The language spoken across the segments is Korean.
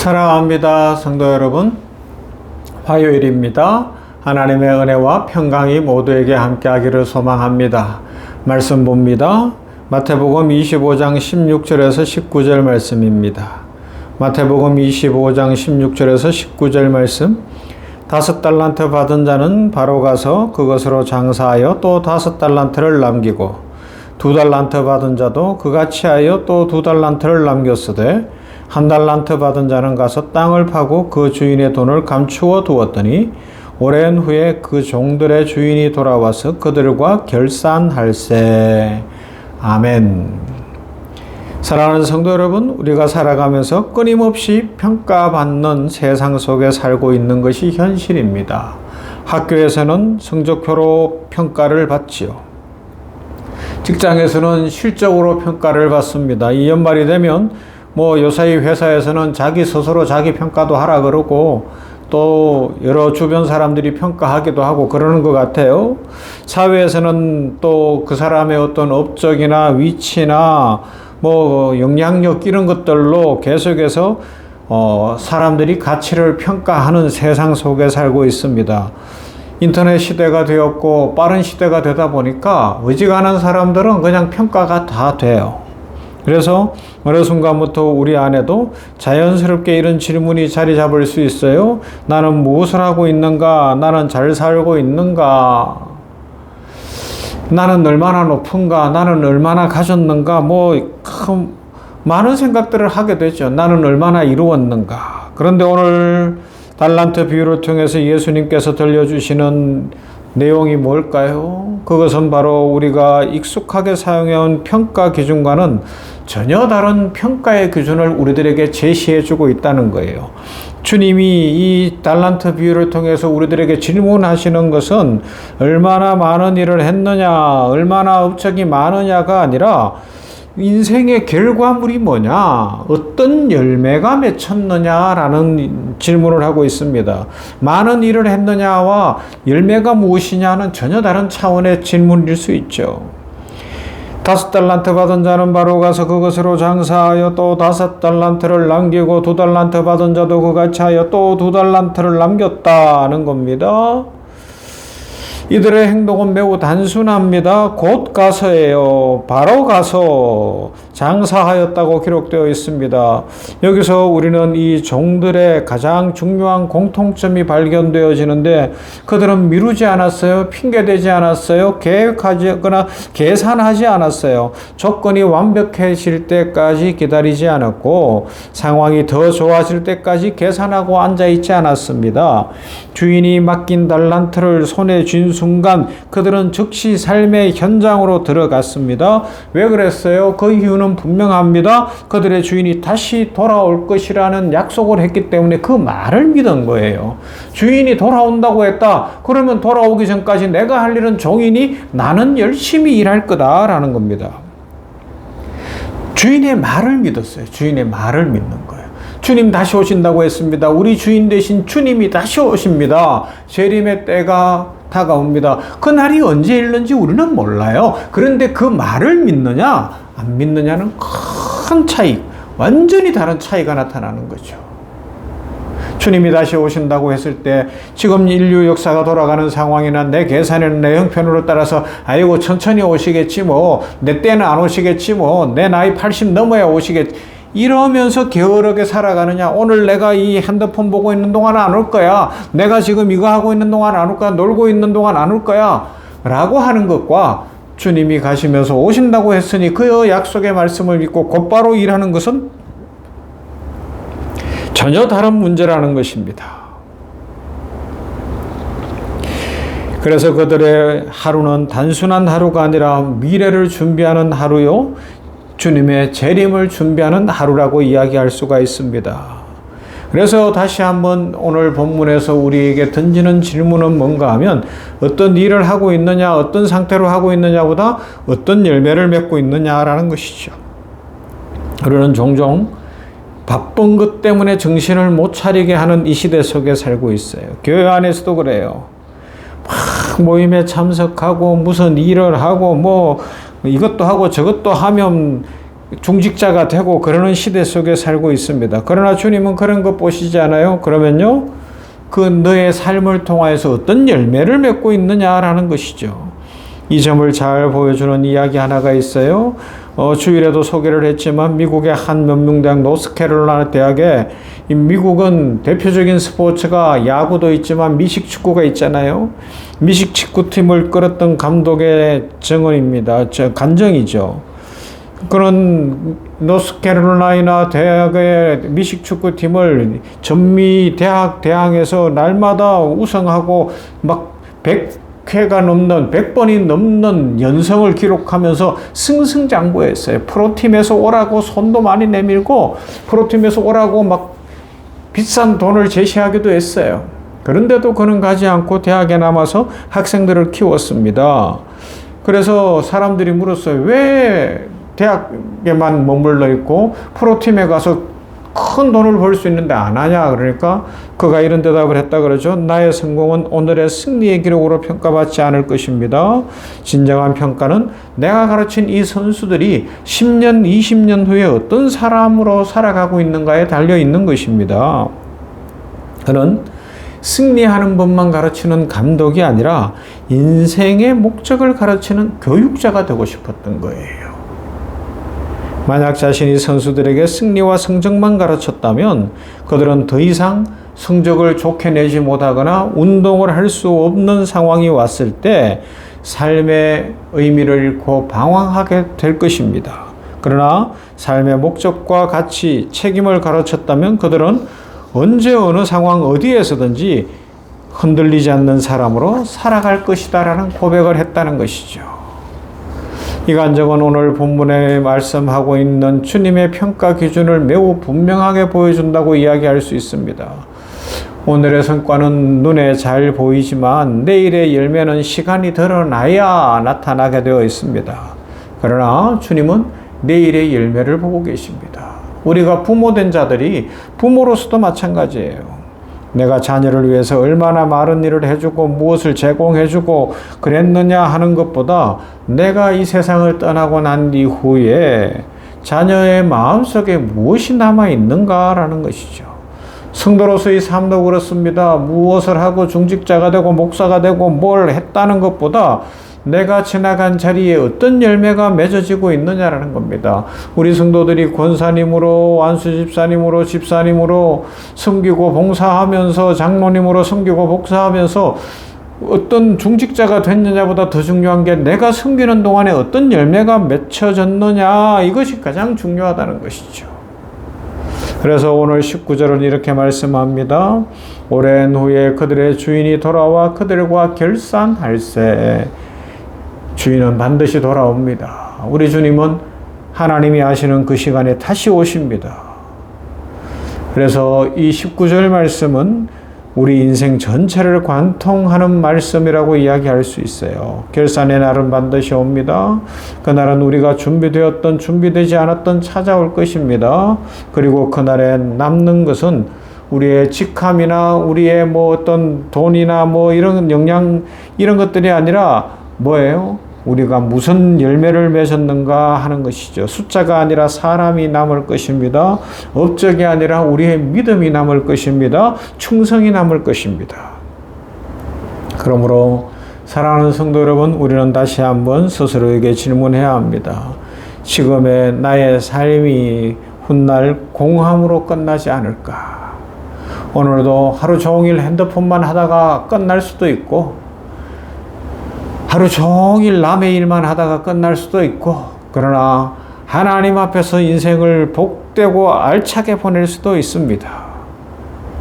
사랑합니다, 성도 여러분. 화요일입니다. 하나님의 은혜와 평강이 모두에게 함께하기를 소망합니다. 말씀 봅니다. 마태복음 25장 16절에서 19절 말씀입니다. 마태복음 25장 16절에서 19절 말씀. 5달란트 받은 자는 바로 가서 그것으로 장사하여 또 5달란트를 남기고 2달란트 받은 자도 그같이 하여 또 2달란트를 남겼으되 1달란트 받은 자는 가서 땅을 파고 그 주인의 돈을 감추어 두었더니 오랜 후에 그 종들의 주인이 돌아와서 그들과 결산할세. 아멘. 사랑하는 성도 여러분, 우리가 살아가면서 끊임없이 평가받는 세상 속에 살고 있는 것이 현실입니다. 학교에서는 성적표로 평가를 받지요. 직장에서는 실적으로 평가를 받습니다. 이 연말이 되면 요사이 회사에서는 자기 스스로 자기 평가도 하라 그러고 또 여러 주변 사람들이 평가하기도 하고 그러는 것 같아요. 사회에서는 또 그 사람의 어떤 업적이나 위치나 영향력 이런 것들로 계속해서 사람들이 가치를 평가하는 세상 속에 살고 있습니다. 인터넷 시대가 되었고 빠른 시대가 되다 보니까 어지간한 사람들은 그냥 평가가 다 돼요. 그래서 어느 순간부터 우리 안에도 자연스럽게 이런 질문이 자리 잡을 수 있어요. 나는 무엇을 하고 있는가? 나는 잘 살고 있는가? 나는 얼마나 높은가? 나는 얼마나 가졌는가? 많은 생각들을 하게 되죠. 나는 얼마나 이루었는가? 그런데 오늘 달란트 비유를 통해서 예수님께서 들려주시는 내용이 뭘까요? 그것은 바로 우리가 익숙하게 사용해온 평가 기준과는 전혀 다른 평가의 기준을 우리들에게 제시해주고 있다는 거예요. 주님이 이 달란트 비유를 통해서 우리들에게 질문하시는 것은 얼마나 많은 일을 했느냐, 얼마나 업적이 많으냐가 아니라 인생의 결과물이 뭐냐, 어떤 열매가 맺혔느냐라는 질문을 하고 있습니다. 많은 일을 했느냐와 열매가 무엇이냐는 전혀 다른 차원의 질문일 수 있죠. 5달란트 받은 자는 바로 가서 그것으로 장사하여 또 5달란트를 남기고 2달란트 받은 자도 그같이 하여 또 2달란트를 남겼다는 겁니다. 이들의 행동은 매우 단순합니다. 곧 가서예요. 바로 가서 장사하였다고 기록되어 있습니다. 여기서 우리는 이 종들의 가장 중요한 공통점이 발견되어지는데 그들은 미루지 않았어요. 핑계대지 않았어요. 계획하거나 계산하지 않았어요. 조건이 완벽해질 때까지 기다리지 않았고 상황이 더 좋아질 때까지 계산하고 앉아있지 않았습니다. 주인이 맡긴 달란트를 손에 쥔 순간 그들은 즉시 삶의 현장으로 들어갔습니다. 왜 그랬어요? 그 이유는 분명합니다. 그들의 주인이 다시 돌아올 것이라는 약속을 했기 때문에 그 말을 믿은 거예요. 주인이 돌아온다고 했다. 그러면 돌아오기 전까지 내가 할 일은 종이니 나는 열심히 일할 거다라는 겁니다. 주인의 말을 믿었어요. 주인의 말을 믿는 거예요. 주님 다시 오신다고 했습니다. 우리 주인 되신 주님이 다시 오십니다. 재림의 때가 다가옵니다. 그 날이 언제 있는지 우리는 몰라요. 그런데 그 말을 믿느냐 안 믿느냐는 큰 차이, 완전히 다른 차이가 나타나는 거죠. 주님이 다시 오신다고 했을 때 지금 인류 역사가 돌아가는 상황이나 내 계산이나 내 형편으로 따라서 아이고 천천히 오시겠지 내 때는 안 오시겠지 내 나이 80 넘어야 오시겠지 이러면서 게으르게 살아가느냐. 오늘 내가 이 핸드폰 보고 있는 동안 안 올 거야. 내가 지금 이거 하고 있는 동안 안 올 거야. 놀고 있는 동안 안 올 거야. 라고 하는 것과 주님이 가시면서 오신다고 했으니 그 약속의 말씀을 믿고 곧바로 일하는 것은 전혀 다른 문제라는 것입니다. 그래서 그들의 하루는 단순한 하루가 아니라 미래를 준비하는 하루요. 주님의 재림을 준비하는 하루라고 이야기할 수가 있습니다. 그래서 다시 한번 오늘 본문에서 우리에게 던지는 질문은 뭔가 하면 어떤 일을 하고 있느냐, 어떤 상태로 하고 있느냐보다 어떤 열매를 맺고 있느냐라는 것이죠. 우리는 종종 바쁜 것 때문에 정신을 못 차리게 하는 이 시대 속에 살고 있어요. 교회 안에서도 그래요. 막 모임에 참석하고 무슨 일을 하고 이것도 하고 저것도 하면 중직자가 되고 그러는 시대 속에 살고 있습니다. 그러나 주님은 그런 것 보시지 않아요? 그러면요, 그 너의 삶을 통하여서 어떤 열매를 맺고 있느냐라는 것이죠. 이 점을 잘 보여주는 이야기 하나가 있어요. 주일에도 소개를 했지만 미국의 한 명문대학 노스캐롤라이나 대학에, 미국은 대표적인 스포츠가 야구도 있지만 미식축구가 있잖아요. 미식축구팀을 끌었던 감독의 증언입니다. 간증이죠. 그런 노스캐롤라이나 대학의 미식축구팀을 전미 대항에서 날마다 우승하고 막 100회가 넘는 100번이 넘는 연승을 기록하면서 승승장구했어요. 프로팀에서 오라고 손도 많이 내밀고 프로팀에서 오라고 막 비싼 돈을 제시하기도 했어요. 그런데도 그는 가지 않고 대학에 남아서 학생들을 키웠습니다. 그래서 사람들이 물었어요. 왜 대학에만 머물러 있고 프로팀에 가서 큰 돈을 벌 수 있는데 안 하냐? 그러니까 그가 이런 대답을 했다 그러죠. 나의 성공은 오늘의 승리의 기록으로 평가받지 않을 것입니다. 진정한 평가는 내가 가르친 이 선수들이 10년, 20년 후에 어떤 사람으로 살아가고 있는가에 달려 있는 것입니다. 그는 승리하는 법만 가르치는 감독이 아니라 인생의 목적을 가르치는 교육자가 되고 싶었던 거예요. 만약 자신이 선수들에게 승리와 성적만 가르쳤다면 그들은 더 이상 성적을 좋게 내지 못하거나 운동을 할 수 없는 상황이 왔을 때 삶의 의미를 잃고 방황하게 될 것입니다. 그러나 삶의 목적과 가치, 책임을 가르쳤다면 그들은 언제 어느 상황 어디에서든지 흔들리지 않는 사람으로 살아갈 것이다라는 고백을 했다는 것이죠. 이 간증은 오늘 본문에 말씀하고 있는 주님의 평가 기준을 매우 분명하게 보여준다고 이야기할 수 있습니다. 오늘의 성과는 눈에 잘 보이지만 내일의 열매는 시간이 드러나야 나타나게 되어 있습니다. 그러나 주님은 내일의 열매를 보고 계십니다. 우리가 부모된 자들이 부모로서도 마찬가지예요. 내가 자녀를 위해서 얼마나 많은 일을 해주고 무엇을 제공해주고 그랬느냐 하는 것보다 내가 이 세상을 떠나고 난 이후에 자녀의 마음속에 무엇이 남아있는가라는 것이죠. 성도로서의 삶도 그렇습니다. 무엇을 하고 중직자가 되고 목사가 되고 뭘 했다는 것보다 내가 지나간 자리에 어떤 열매가 맺어지고 있느냐라는 겁니다. 우리 성도들이 권사님으로, 완수집사님으로, 집사님으로 섬기고 봉사하면서, 장로님으로 섬기고 봉사하면서 어떤 중직자가 됐느냐보다 더 중요한 게 내가 섬기는 동안에 어떤 열매가 맺혀졌느냐, 이것이 가장 중요하다는 것이죠. 그래서 오늘 19절은 이렇게 말씀합니다. 오랜 후에 그들의 주인이 돌아와 그들과 결산할세. 주인은 반드시 돌아옵니다. 우리 주님은 하나님이 하시는 그 시간에 다시 오십니다. 그래서 이 19절 말씀은 우리 인생 전체를 관통하는 말씀이라고 이야기할 수 있어요. 결산의 날은 반드시 옵니다. 그날은 우리가 준비되었던 준비되지 않았던 찾아올 것입니다. 그리고 그날에 남는 것은 우리의 직함이나 우리의 뭐 어떤 돈이나 뭐 이런 영양 이런 것들이 아니라 뭐예요? 우리가 무슨 열매를 맺었는가 하는 것이죠. 숫자가 아니라 사람이 남을 것입니다. 업적이 아니라 우리의 믿음이 남을 것입니다. 충성이 남을 것입니다. 그러므로 사랑하는 성도 여러분, 우리는 다시 한번 스스로에게 질문해야 합니다. 지금의 나의 삶이 훗날 공함으로 끝나지 않을까? 오늘도 하루 종일 핸드폰만 하다가 끝날 수도 있고 하루 종일 남의 일만 하다가 끝날 수도 있고, 그러나 하나님 앞에서 인생을 복되고 알차게 보낼 수도 있습니다.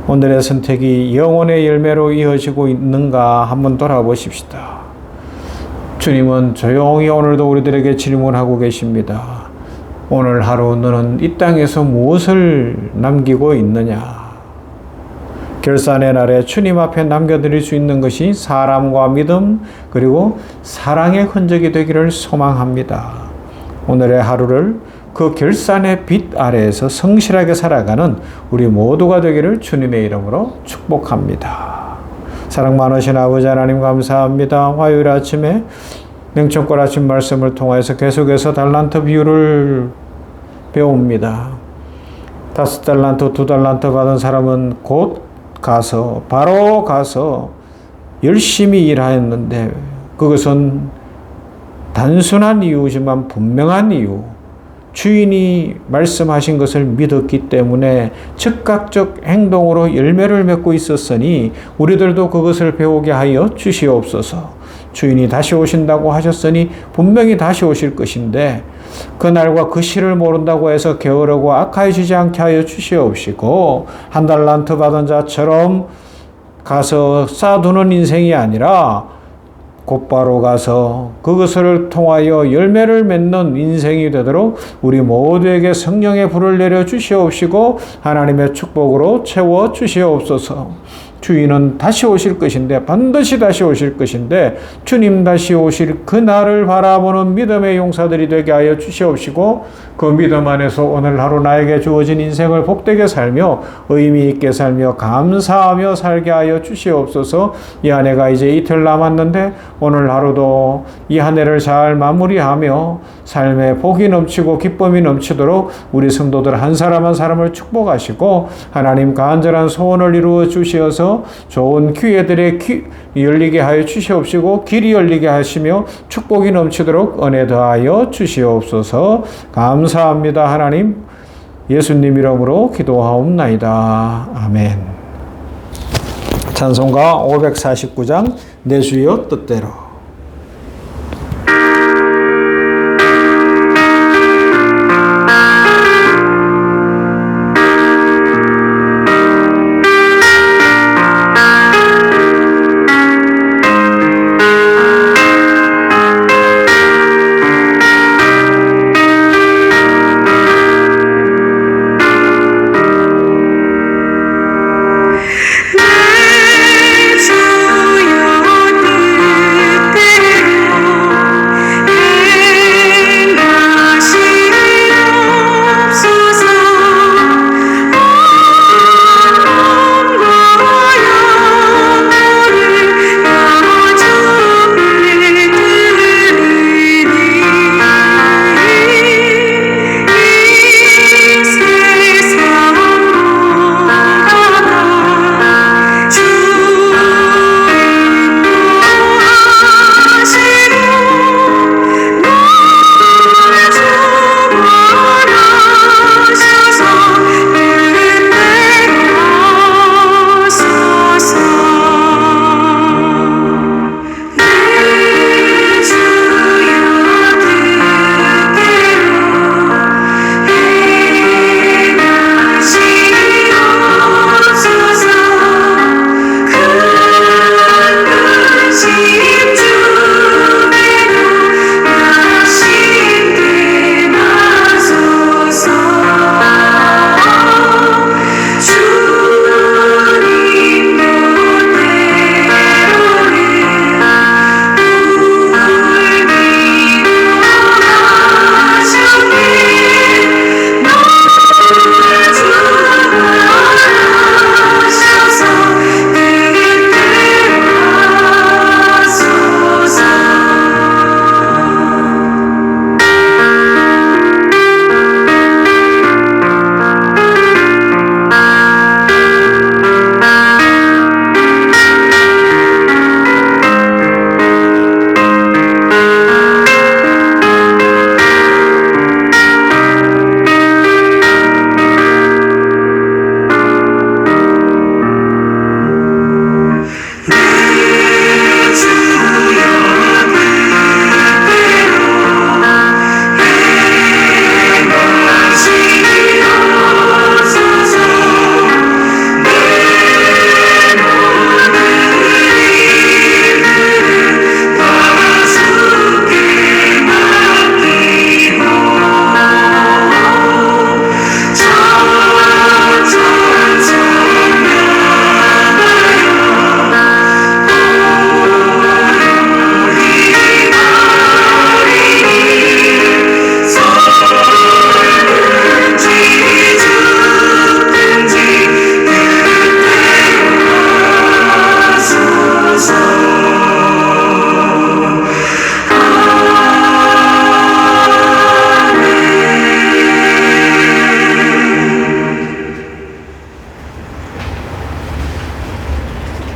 오늘의 선택이 영혼의 열매로 이어지고 있는가 한번 돌아보십시다. 주님은 조용히 오늘도 우리들에게 질문하고 계십니다. 오늘 하루 너는 이 땅에서 무엇을 남기고 있느냐? 결산의 날에 주님 앞에 남겨드릴 수 있는 것이 사람과 믿음 그리고 사랑의 흔적이 되기를 소망합니다. 오늘의 하루를 그 결산의 빛 아래에서 성실하게 살아가는 우리 모두가 되기를 주님의 이름으로 축복합니다. 사랑 많으신 아버지 하나님 감사합니다. 화요일 아침에 냉천골 아침 말씀을 통해서 계속해서 달란트 비유를 배웁니다. 5달란트, 2달란트 받은 사람은 곧 가서 바로 가서 열심히 일하였는데 그것은 단순한 이유지만 분명한 이유, 주인이 말씀하신 것을 믿었기 때문에 즉각적 행동으로 열매를 맺고 있었으니 우리들도 그것을 배우게 하여 주시옵소서. 주인이 다시 오신다고 하셨으니 분명히 다시 오실 것인데 그날과 그 시를 모른다고 해서 게으르고 악하여지지 않게 하여 주시옵시고, 1달란트 받은 자처럼 가서 쌓아두는 인생이 아니라 곧바로 가서 그것을 통하여 열매를 맺는 인생이 되도록 우리 모두에게 성령의 불을 내려 주시옵시고 하나님의 축복으로 채워 주시옵소서. 주인은 다시 오실 것인데, 반드시 다시 오실 것인데, 주님 다시 오실 그날을 바라보는 믿음의 용사들이 되게 하여 주시옵시고, 그 믿음 안에서 오늘 하루 나에게 주어진 인생을 복되게 살며 의미 있게 살며 감사하며 살게 하여 주시옵소서. 이 한 해가 이제 이틀 남았는데 오늘 하루도 이 한 해를 잘 마무리하며 삶에 복이 넘치고 기쁨이 넘치도록 우리 성도들 한 사람 한 사람을 축복하시고 하나님 간절한 소원을 이루어 주시어서 좋은 기회들의 열리게 하여 주시옵시고 길이 열리게 하시며 축복이 넘치도록 은혜 더하여 주시옵소서. 감사합니다. 하나님, 예수님 이름으로 기도하옵나이다. 아멘. 찬송가 549장 내 주여 뜻대로.